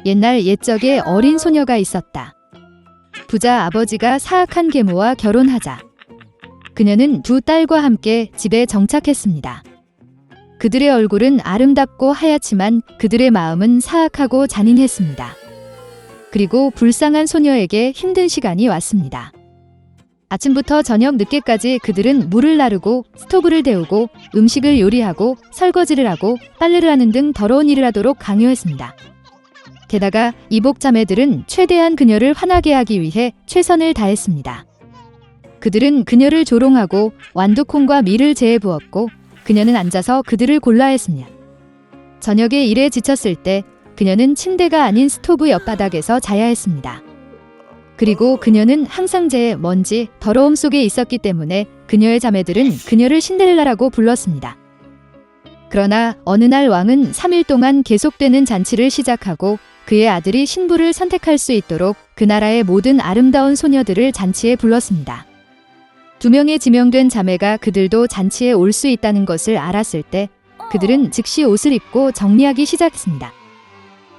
옛날 옛적에 어린 소녀가 있었다. 부자 아버지가 사악한 계모와 결혼하자 그녀는 두 딸과 함께 집에 정착했습니다. 그들의 얼굴은 아름답고 하얗지만 그들의 마음은 사악하고 잔인했습니다. 그리고 불쌍한 소녀에게 힘든 시간이 왔습니다. 아침부터 저녁 늦게까지 그들은 물을 나르고 스토브를 데우고 음식을 요리하고 설거지를 하고 빨래를 하는 등 더러운 일을 하도록 강요했습니다. 게다가 이복 자매들은 최대한 그녀를 화나게 하기 위해 최선을 다했습니다. 그들은 그녀를 조롱하고 완두콩과 밀을 재에 부었고 그녀는 앉아서 그들을 골라했습니다. 저녁에 일에 지쳤을 때 그녀는 침대가 아닌 스토브 옆바닥에서 자야 했습니다. 그리고 그녀는 항상 재에 먼지, 더러움 속에 있었기 때문에 그녀의 자매들은 그녀를 신데렐라라고 불렀습니다. 그러나 어느 날 왕은 3일 동안 계속되는 잔치를 시작하고 그의 아들이 신부를 선택할 수 있도록 그 나라의 모든 아름다운 소녀들을 잔치에 불렀습니다. 2명의 지명된 자매가 그들도 잔치에 올 수 있다는 것을 알았을 때 그들은 즉시 옷을 입고 정리하기 시작했습니다.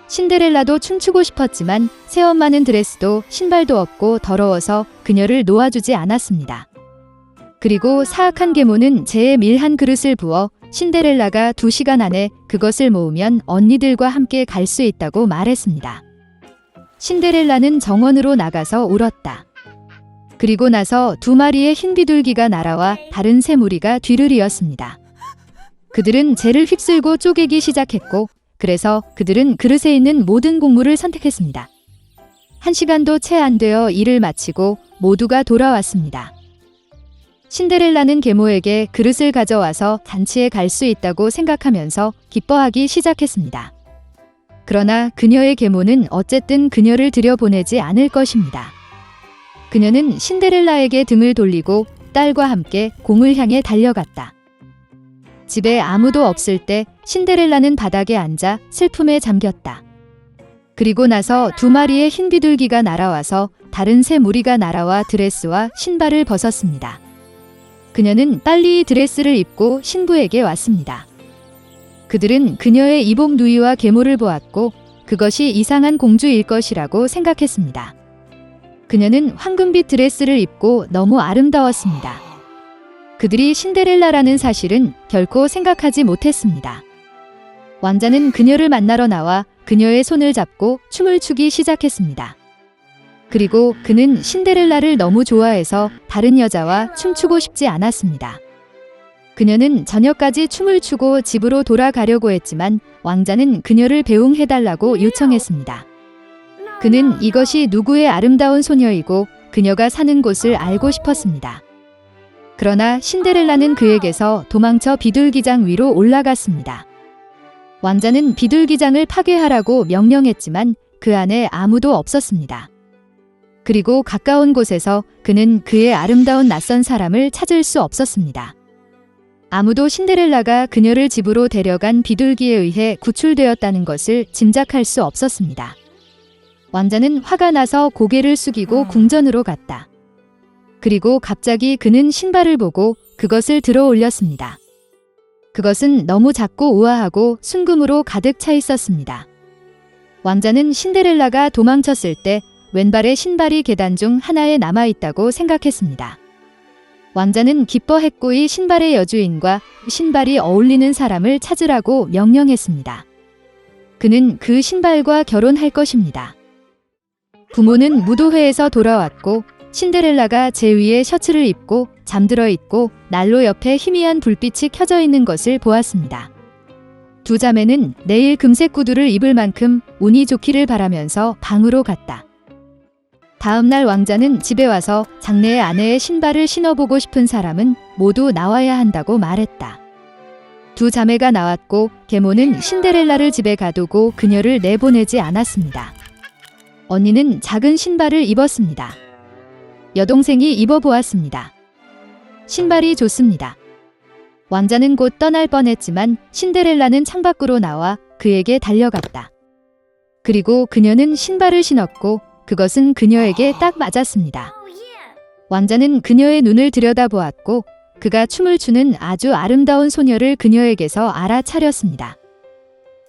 신데렐라도 춤추고 싶었지만 새엄마는 드레스도 신발도 없고 더러워서 그녀를 놓아주지 않았습니다. 그리고 사악한 계모는 재에 밀 한 그릇을 부어 신데렐라가 2시간 안에 그것을 모으면 언니들과 함께 갈 수 있다고 말했습니다. 신데렐라는 정원으로 나가서 울었다. 그리고 나서 2마리의 흰 비둘기가 날아와 다른 새 무리가 뒤를 이었습니다. 그들은 재를 휩쓸고 쪼개기 시작했고 그래서 그들은 그릇에 있는 모든 곡물을 선택했습니다. 1시간도 채 안 되어 일을 마치고 모두가 돌아왔습니다. 신데렐라는 계모에게 그릇을 가져와서 잔치에 갈 수 있다고 생각하면서 기뻐하기 시작했습니다. 그러나 그녀의 계모는 어쨌든 그녀를 들여보내지 않을 것입니다. 그녀는 신데렐라에게 등을 돌리고 딸과 함께 공을 향해 달려갔다. 집에 아무도 없을 때 신데렐라는 바닥에 앉아 슬픔에 잠겼다. 그리고 나서 2마리의 흰 비둘기가 날아와서 다른 새 무리가 날아와 드레스와 신발을 벗었습니다. 그녀는 빨리 드레스를 입고 신부에게 왔습니다. 그들은 그녀의 이복 누이와 계모를 보았고 그것이 이상한 공주일 것이라고 생각했습니다. 그녀는 황금빛 드레스를 입고 너무 아름다웠습니다. 그들이 신데렐라라는 사실은 결코 생각하지 못했습니다. 왕자는 그녀를 만나러 나와 그녀의 손을 잡고 춤을 추기 시작했습니다. 그리고 그는 신데렐라를 너무 좋아해서 다른 여자와 춤추고 싶지 않았습니다. 그녀는 저녁까지 춤을 추고 집으로 돌아가려고 했지만 왕자는 그녀를 배웅해달라고 요청했습니다. 그는 이것이 누구의 아름다운 소녀이고 그녀가 사는 곳을 알고 싶었습니다. 그러나 신데렐라는 그에게서 도망쳐 비둘기장 위로 올라갔습니다. 왕자는 비둘기장을 파괴하라고 명령했지만 그 안에 아무도 없었습니다. 그리고 가까운 곳에서 그는 그의 아름다운 낯선 사람을 찾을 수 없었습니다. 아무도 신데렐라가 그녀를 집으로 데려간 비둘기에 의해 구출되었다는 것을 짐작할 수 없었습니다. 왕자는 화가 나서 고개를 숙이고 궁전으로 갔다. 그리고 갑자기 그는 신발을 보고 그것을 들어 올렸습니다. 그것은 너무 작고 우아하고 순금으로 가득 차 있었습니다. 왕자는 신데렐라가 도망쳤을 때 왼발의 신발이 계단 중 하나에 남아있다고 생각했습니다. 왕자는 기뻐했고 이 신발의 여주인과 신발이 어울리는 사람을 찾으라고 명령했습니다. 그는 그 신발과 결혼할 것입니다. 부모는 무도회에서 돌아왔고 신데렐라가 제 위에 셔츠를 입고 잠들어 있고 난로 옆에 희미한 불빛이 켜져 있는 것을 보았습니다. 2 자매는 내일 금색 구두를 입을 만큼 운이 좋기를 바라면서 방으로 갔다. 다음 날 왕자는 집에 와서 장래의 아내의 신발을 신어보고 싶은 사람은 모두 나와야 한다고 말했다. 2 자매가 나왔고 계모는 신데렐라를 집에 가두고 그녀를 내보내지 않았습니다. 언니는 작은 신발을 입었습니다. 여동생이 입어보았습니다. 신발이 좋습니다. 왕자는 곧 떠날 뻔했지만 신데렐라는 창밖으로 나와 그에게 달려갔다. 그리고 그녀는 신발을 신었고 그것은 그녀에게 딱 맞았습니다. 왕자는 그녀의 눈을 들여다보았고 그가 춤을 추는 아주 아름다운 소녀를 그녀에게서 알아차렸습니다.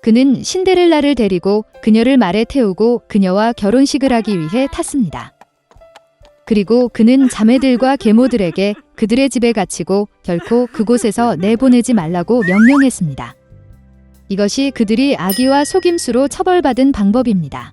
그는 신데렐라를 데리고 그녀를 말에 태우고 그녀와 결혼식을 하기 위해 탔습니다. 그리고 그는 자매들과 계모들에게 그들의 집에 갇히고 결코 그곳에서 내보내지 말라고 명령했습니다. 이것이 그들이 악의와 속임수로 처벌받은 방법입니다.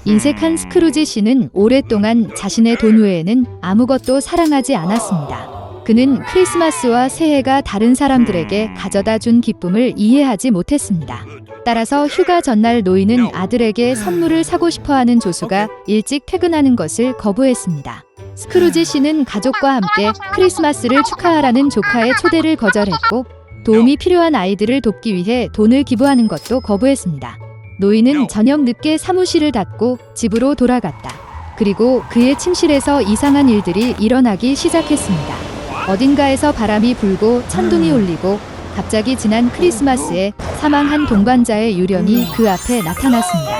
인색한 스크루지 씨는 오랫동안 자신의 돈 외에는 아무것도 사랑하지 않았습니다. 그는 크리스마스와 새해가 다른 사람들에게 가져다 준 기쁨을 이해하지 못했습니다. 따라서 휴가 전날 노인은 아들에게 선물을 사고 싶어하는 조수가 일찍 퇴근하는 것을 거부했습니다. 스크루지 씨는 가족과 함께 크리스마스를 축하하라는 조카의 초대를 거절했고 도움이 필요한 아이들을 돕기 위해 돈을 기부하는 것도 거부했습니다. 노인은 저녁 늦게 사무실을 닫고 집으로 돌아갔다. 그리고 그의 침실에서 이상한 일들이 일어나기 시작했습니다. 어딘가에서 바람이 불고 천둥이 울리고 갑자기 지난 크리스마스에 사망한 동반자의 유령이 그 앞에 나타났습니다.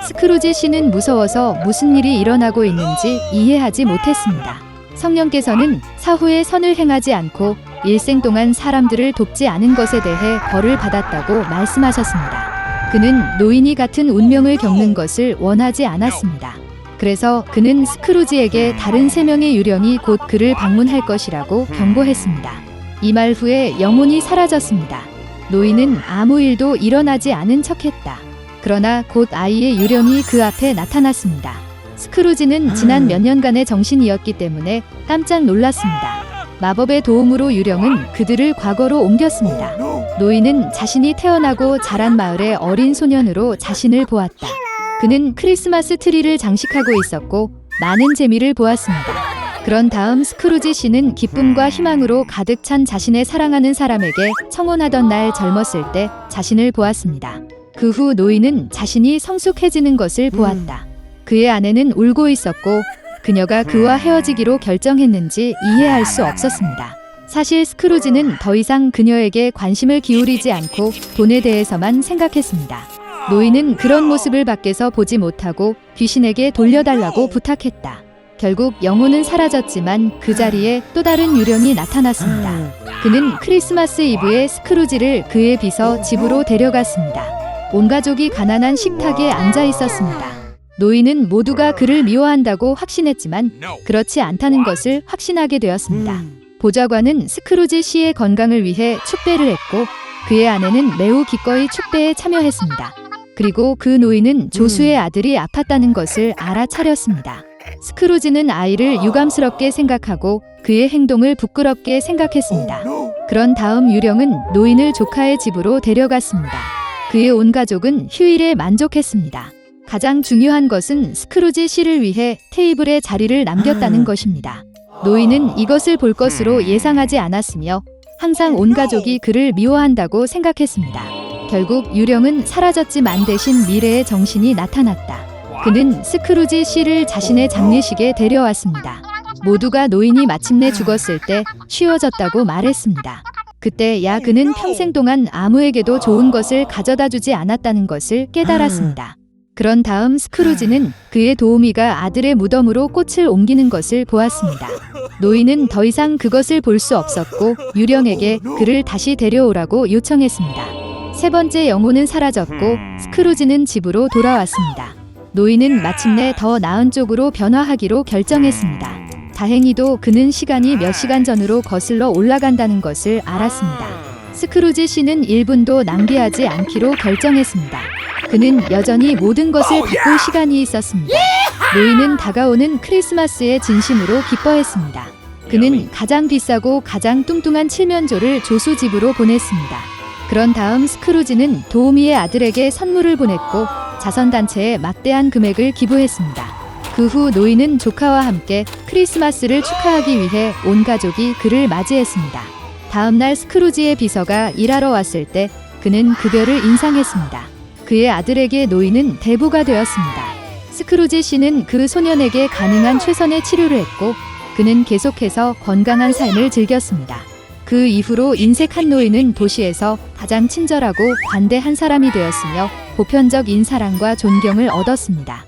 스크루지 씨는 무서워서 무슨 일이 일어나고 있는지 이해하지 못했습니다. 성령께서는 사후에 선을 행하지 않고 일생 동안 사람들을 돕지 않은 것에 대해 벌을 받았다고 말씀하셨습니다. 그는 노인이 같은 운명을 겪는 것을 원하지 않았습니다. 그래서 그는 스크루지에게 다른 3명의 유령이 곧 그를 방문할 것이라고 경고했습니다. 이 말 후에 영혼이 사라졌습니다. 노인은 아무 일도 일어나지 않은 척했다. 그러나 곧 아이의 유령이 그 앞에 나타났습니다. 스크루지는 지난 몇 년간의 정신이었기 때문에 깜짝 놀랐습니다. 마법의 도움으로 유령은 그들을 과거로 옮겼습니다. 노인은 자신이 태어나고 자란 마을의 어린 소년으로 자신을 보았다. 그는 크리스마스 트리를 장식하고 있었고 많은 재미를 보았습니다. 그런 다음 스크루지 씨는 기쁨과 희망으로 가득 찬 자신의 사랑하는 사람에게 청혼하던 날 젊었을 때 자신을 보았습니다. 그 후 노인은 자신이 성숙해지는 것을 보았다. 그의 아내는 울고 있었고 그녀가 그와 헤어지기로 결정했는지 이해할 수 없었습니다. 사실 스크루지는 더 이상 그녀에게 관심을 기울이지 않고 돈에 대해서만 생각했습니다. 노인은 그런 모습을 밖에서 보지 못하고 귀신에게 돌려달라고 부탁했다. 결국 영혼은 사라졌지만 그 자리에 또 다른 유령이 나타났습니다. 그는 크리스마스 이브에 스크루지를 그의 비서 집으로 데려갔습니다. 온 가족이 가난한 식탁에 앉아 있었습니다. 노인은 모두가 그를 미워한다고 확신했지만 그렇지 않다는 것을 확신하게 되었습니다. 보좌관은 스크루지 씨의 건강을 위해 축배를 했고 그의 아내는 매우 기꺼이 축배에 참여했습니다. 그리고 그 노인은 조수의 아들이 아팠다는 것을 알아차렸습니다. 스크루지는 아이를 유감스럽게 생각하고 그의 행동을 부끄럽게 생각했습니다. 그런 다음 유령은 노인을 조카의 집으로 데려갔습니다. 그의 온 가족은 휴일에 만족했습니다. 가장 중요한 것은 스크루지 씨를 위해 테이블에 자리를 남겼다는 것입니다. 노인은 이것을 볼 것으로 예상하지 않았으며 항상 온 가족이 그를 미워한다고 생각했습니다. 결국 유령은 사라졌지만 대신 미래의 정신이 나타났다. 그는 스크루지 씨를 자신의 장례식에 데려왔습니다. 모두가 노인이 마침내 죽었을 때 쉬워졌다고 말했습니다. 그때야 그는 평생 동안 아무에게도 좋은 것을 가져다 주지 않았다는 것을 깨달았습니다. 그런 다음 스크루지는 그의 도우미가 아들의 무덤으로 꽃을 옮기는 것을 보았습니다. 노인은 더 이상 그것을 볼 수 없었고 유령에게 그를 다시 데려오라고 요청했습니다. 3번째 영혼은 사라졌고 스크루지는 집으로 돌아왔습니다. 노인은 마침내 더 나은 쪽으로 변화하기로 결정했습니다. 다행히도 그는 시간이 몇 시간 전으로 거슬러 올라간다는 것을 알았습니다. 스크루지 씨는 1분도 낭비하지 않기로 결정했습니다. 그는 여전히 모든 것을 바꿀 시간이 있었습니다. 노인은 다가오는 크리스마스에 진심으로 기뻐했습니다. 그는 가장 비싸고 가장 뚱뚱한 칠면조를 조수 집으로 보냈습니다. 그런 다음 스크루지는 도우미의 아들에게 선물을 보냈고 자선단체에 막대한 금액을 기부했습니다. 그 후 노인은 조카와 함께 크리스마스를 축하하기 위해 온 가족이 그를 맞이했습니다. 다음 날 스크루지의 비서가 일하러 왔을 때 그는 급여를 인상했습니다. 그의 아들에게 노인은 대부가 되었습니다. 스크루지 씨는 그 소년에게 가능한 최선의 치료를 했고 그는 계속해서 건강한 삶을 즐겼습니다. 그 이후로 인색한 노인은 도시에서 가장 친절하고 관대한 사람이 되었으며 보편적인 사랑과 존경을 얻었습니다.